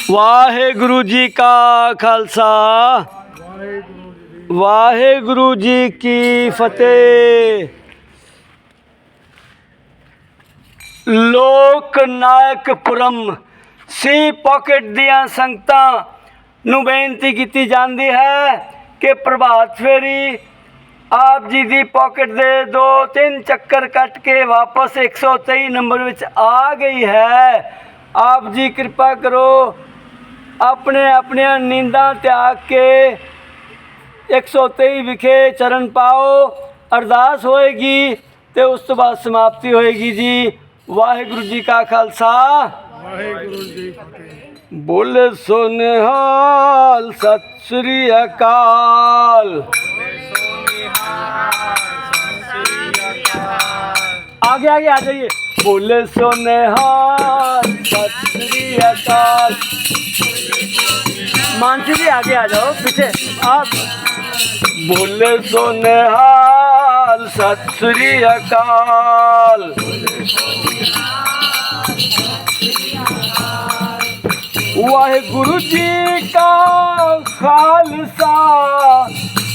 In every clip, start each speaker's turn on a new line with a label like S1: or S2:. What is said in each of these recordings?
S1: वाहेगुरु जी का खालसा वाहेगुरु जी की फतेह। लोक नायकपुरम सी पॉकेट दियां संगतां ਨੂੰ ਬੇਨਤੀ ਕੀਤੀ ਜਾਂਦੀ ਹੈ कि प्रभात फेरी आप जी दी पॉकेट दे 2-3 चक्कर कट के वापस 123 नंबर विच आ गई है। आप जी कृपा करो अपने अपने नींदा त्याग के 123 विखे चरण पाओ। अरदास होएगी तो उस तो बाद समाप्ति होएगी जी। वाहिगुरु जी का खालसा वाहिगुरु जी फतेह। बोले सो निहाल सत श्री अकाल। आगे आगे आ जाइए। बोले सो निहाल सत श्री अकाल। मानसी जी आगे आ जाओ पीछे आप। बोले सो निहाल सत श्री अकाल। वाहेगुरु जी का खालसा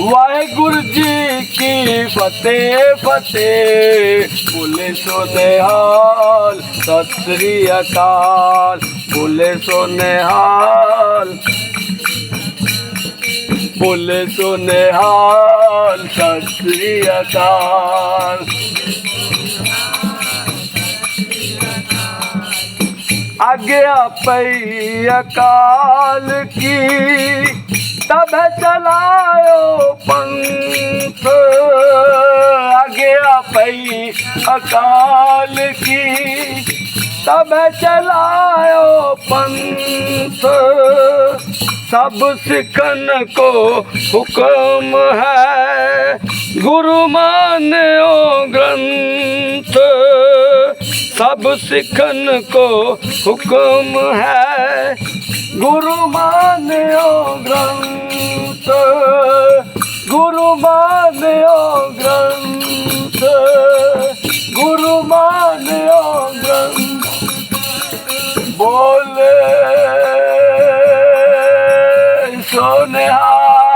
S1: वाहेगुरु जी की फतेह फतेह। बोले सो निहाल सत श्री अकाल। बोले सो निहाल बोले सो निहाल सत श्री अकाल। आज्ञा पई अकाल की तब चलायो पंथ। आज्ञा पई अकाल की तब चलायो पंथ। सब सिखन को हुक्म है गुरु मान्यो ग्रंथ। सब सिखन को हुक्म है गुरु मान्यो ग्रंथ। गुरु मान्यो ग्रंथ गुरु मान्यो ग्रंथ। बोले सो निहाल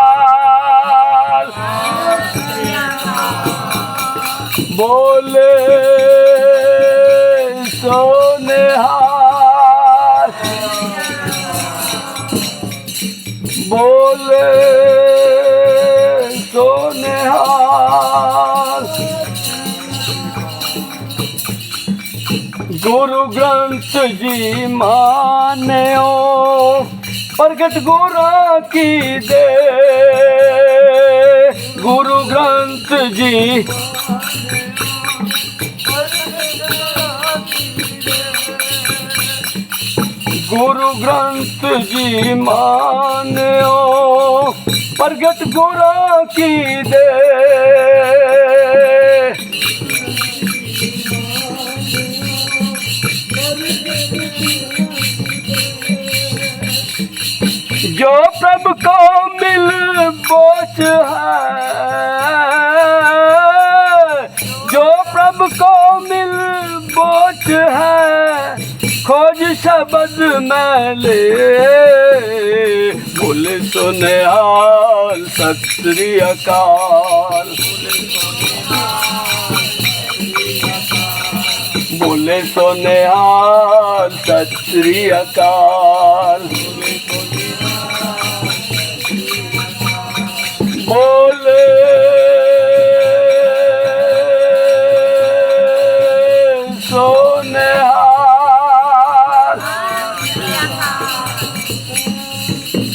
S1: बोले सो निहाल बोले सो निहाल। गुरु ग्रंथ जी मान्यो प्रगट गुरा की दे। गुरु ग्रंथ जी गुरु ग्रंथ जी मान्यो प्रगट गुरा की दे। जो प्रभु को मिल बोझ है जो प्रभु को मिल बोझ है खोज शब्द में ले। बोले सो निहाल सत श्री अकाल। बोले सो निहाल सत श्री अकाल। बोले सो निहाल।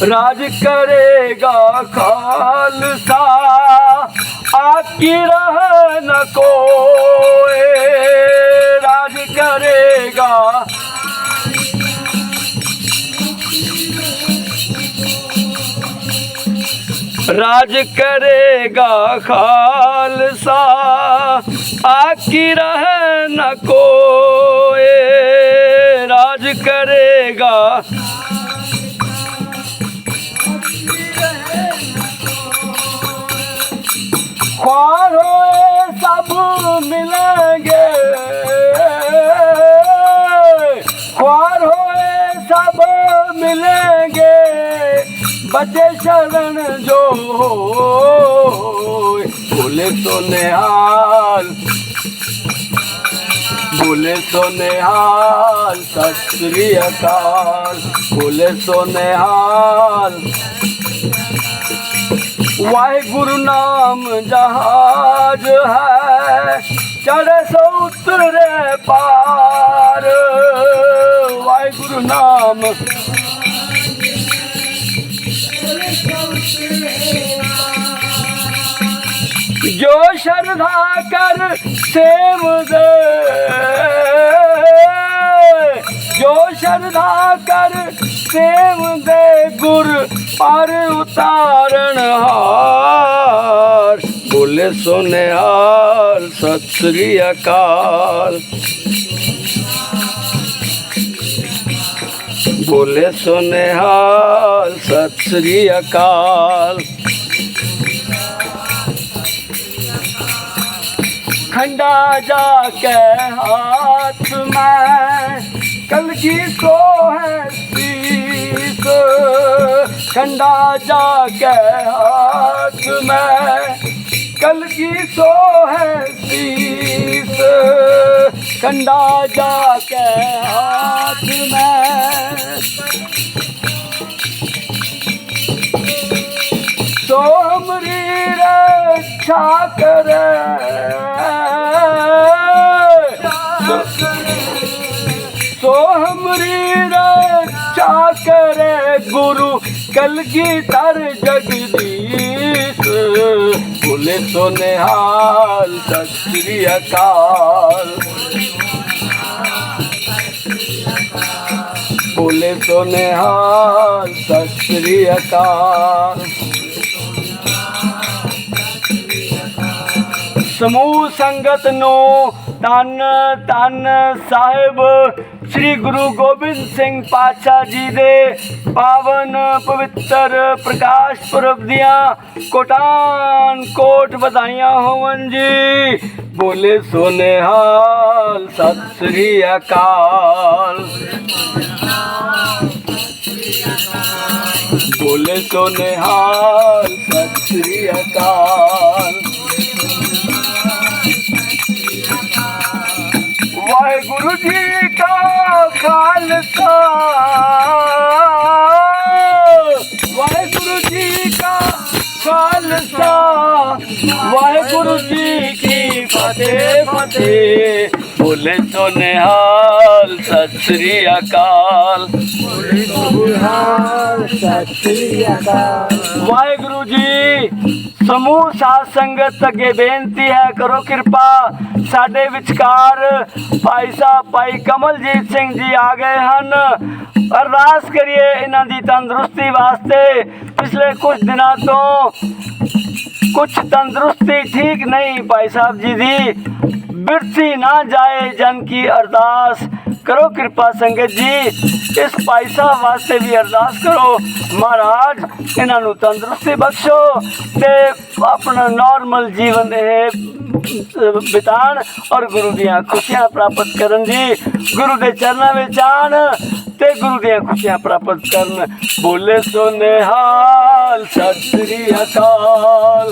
S1: राज करेगा खालसा आकी रह न कोई। राज करेगा राज करेगा खालसा आकी रह न कोई। राज करेगा ख्वार होए सब मिलेंगे। ख्वार होए सब मिले बचे शरण जो होए। बोले सो निहाल, बोले सो निहाल, सत श्री अकाल। बोले सो निहाल, वाहिगुरु नाम जहाज है, चढ़े सो उतरे पार। वाहिगुरु नाम जो श्रद्धा कर सेव दे, जो श्रद्धा कर सेव दे, गुर पर उतारण हार। बोले सो निहाल, सत श्री अकाल। बोले सो निहाल, सत श्री अकाल। खंडा जाके हाथ में, कलगी सो है शीस। खंडा जाके हाथ में, कलगी सो है शीस। खंडा जाके हाथ में, सो हमरी रक्षा करे। सो हमरी रक्षा करे, गुरु कलगीधर जगदीश। बोले सो निहाल, सत श्री अकाल। बोले सो निहाल, सत श्री अकाल। समूह संगत नो धन धन साहिब श्री गुरु गोबिंद सिंह पातशाह जी दे पावन पवित्र प्रकाश पुरब दियां कोटान कोट बधाइयां होवन जी। बोले सो निहाल, सत श्री अकाल। बोले सो निहाल, सत श्री अकाल। वाहिगुरु जी का खालसा, वाहिगुरु जी का खालसा, वाहिगुरु जी की फतेह फतेह। बोले सो निहाल, सत श्री अकाल। बोले सो निहाल, सत श्री अकाल। वाहिगुरु जी समूह साध संगत अगे बेनती है, करो कृपा। साडे विचकार भाई साहब भाई कमलजीत सिंह जी आ गए हैं। अरदास करिए इन्हां दी तंदुरुस्ती वास्ते। पिछले कुछ दिनों तो कुछ तंदुरुस्ती ठीक नहीं भाई साहब जी दी, बिरथी ना जाए जन की अरदास। करो कृपा संगत जी, इस भाई साहब वास्ते भी अरदास करो, महाराज इन्हों तंदुरुस्ती बख्शो ते अपना नॉर्मल जीवन बितान और गुरु दियां खुशियां प्राप्त करन जी। गुरु के चरणों में आन ते गुरु दियां खुशियां प्राप्त करन। बोले सो निहाल, सत श्री अकाल।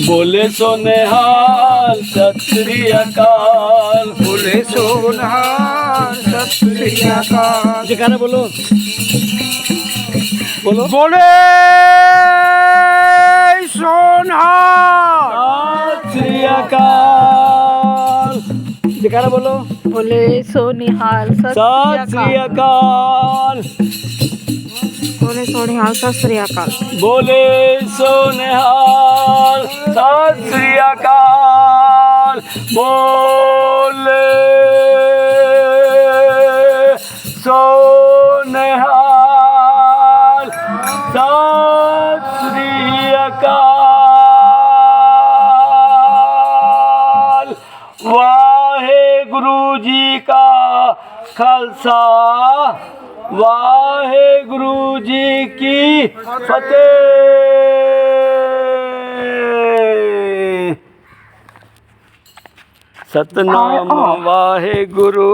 S1: बोले सो निहाल, सत श्री अकाल। बोले सो निहाल, सत श्री अकाल। जयकारा बोलो, बोलो। बोले सो निहाल, सत श्री अकाल। जयकारा बोलो।
S2: बोले सो निहाल, सत
S1: श्री अकाल।
S2: बोले सो निहाल, सत श्री अकाल।
S1: बोले सो निहाल, सत श्री अकाल। बोले सो निहाल, सत श्री अकाल। वाहेगुरु जी का खालसा, वाहेगुरु जी की फतेह। सतनाम वाहेगुरु।